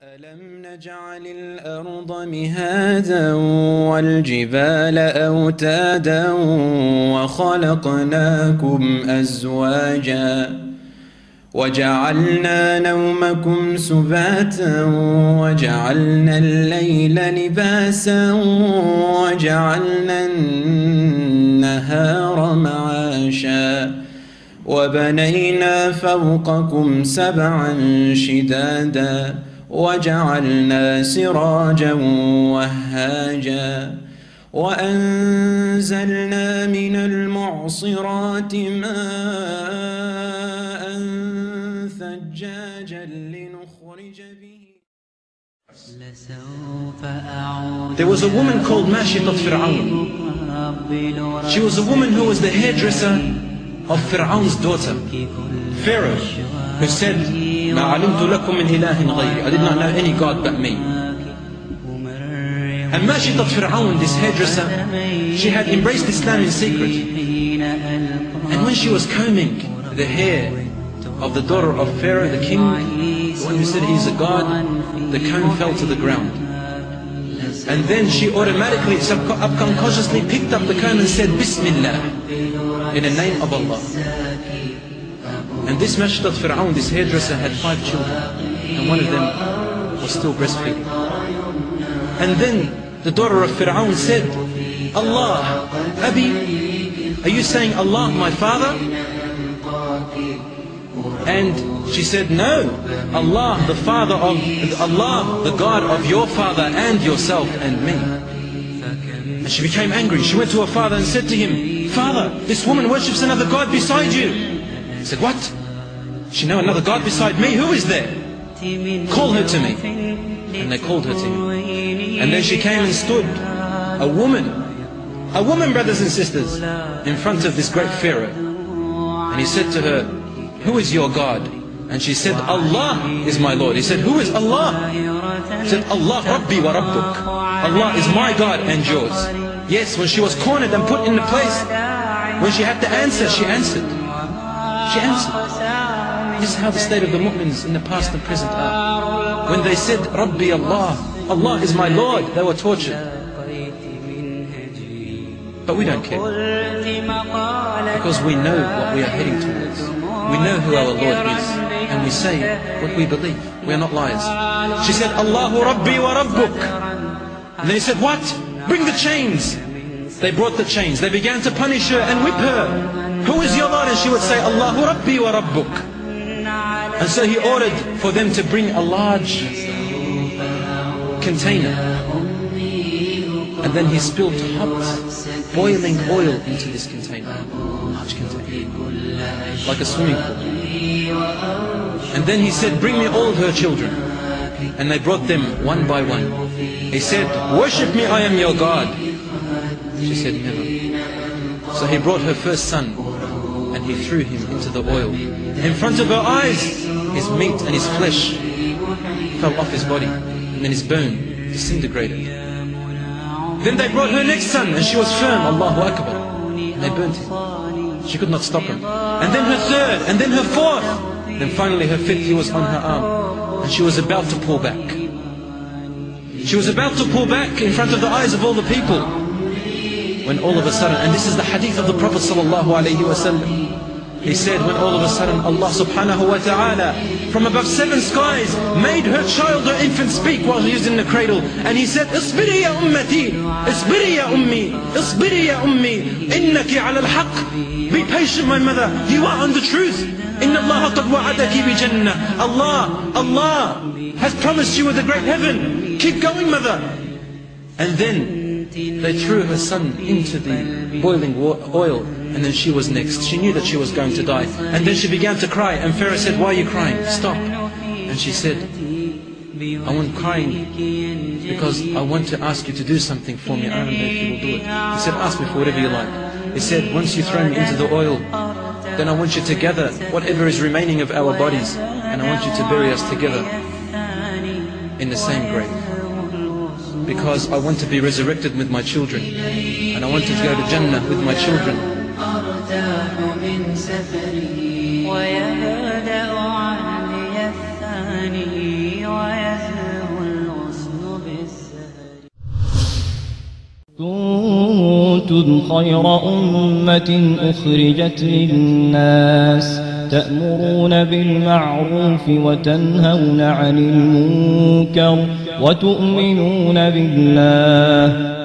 ألم نجعل الأرض مهادا والجبال أوتادا وخلقناكم أزواجا وجعلنا نومكم سباتا وجعلنا الليل لباسا وجعلنا النهار معاشا وبنينا فوقكم سبعا شدادا وجعلنا سراجا وهاجا وأنزلنا من المعصرات ماء ثجاجا لنخرج به. There was a woman called Mashitat Fir'aun. She was a woman who was the hairdresser of Fir'aun's daughter, Pharaoh, who said, "Ma alimtu lakum min ilahin ghayri." I did not know any God but me. And Mashitat Fir'aun, this hairdresser, she had embraced Islam in secret. And when she was combing the hair of the daughter of Pharaoh, the king, the one who said he is a god, the comb fell to the ground. And then she automatically, subconsciously picked up the comb and said, "Bismillah," in the name of Allah. And this Mashitat Fir'aun, this hairdresser, had 5 children, and one of them was still breastfeeding. And then the daughter of Fir'aun said, "Allah, Abi, are you saying Allah, my father?" And she said, "No, Allah, the father of Allah, the God of your father and yourself and me." And she became angry. She went to her father and said to him, "Father, this woman worships another God beside you." He said, "What? She know another God beside me? Who is there? Call her to me." And they called her to him. And then she came and stood, a woman, brothers and sisters, in front of this great Pharaoh. And he said to her, "Who is your God?" And she said, "Allah is my Lord." He said, "Who is Allah?" She said, "Allah, Rabbi wa Rabbuk." Allah is my God and yours. Yes, when she was cornered and put in the place, when she had to answer, she answered. She answered. This is how the state of the mu'mins in the past and present are. When they said, "Rabbi Allah," Allah is my Lord, they were tortured. But we don't care, because we know what we are heading towards. We know who our Lord is, and we say what we believe. We are not liars. She said, "Allahu Rabbi wa Rabbuk." And then he said, "What? Bring the chains." They brought the chains. They began to punish her and whip her. "Who is your Lord?" And she would say, "Allahu Rabbi wa Rabbuk." And so he ordered for them to bring a large container. And then he spilled hot, boiling oil into this container. Large container, like a swimming pool. And then he said, "Bring me all of her children." And they brought them one by one. He said, "Worship me, I am your God." She said, "Never." So he brought her first son, and he threw him into the oil. In front of her eyes, his meat and his flesh fell off his body, and then his bone disintegrated. Then they brought her next son, and she was firm, Allahu Akbar. And they burnt him. She could not stop him. And then her third, and then her fourth. Then finally her fifth, he was on her arm. And she was about to pull back. She was about to pull back in front of the eyes of all the people. When all of a sudden, and this is the hadith of the Prophet ﷺ, he said, when all of a sudden Allah subhanahu wa ta'ala from above 7 skies made her child, her infant, speak while he was in the cradle. And he said, "Isbiri ya ummati, isbiri ya ummi, isbiri ya ummi, innaki ala al-haq." Be patient, my mother, you are on the truth. Inna Allah qad wa'adaki bi jannah. Allah has promised you with a great heaven. Keep going, mother. And then they threw her son into the boiling oil, and then she was next. She knew that she was going to die. And then she began to cry, and Pharaoh said, "Why are you crying? Stop." And she said, "I'm crying because I want to ask you to do something for me. I don't know if you will do it." He said, "Ask me for whatever you like." He said, "Once you throw me into the oil, then I want you to gather whatever is remaining of our bodies, and I want you to bury us together in the same grave. Because I want to be resurrected with my children, and I want to go to Jannah with my children." ويبدأ عني الثاني ويزداد كنتم خير أمة أخرجت للناس تأمرون بالمعروف وتنهون عن المنكر وتؤمنون بالله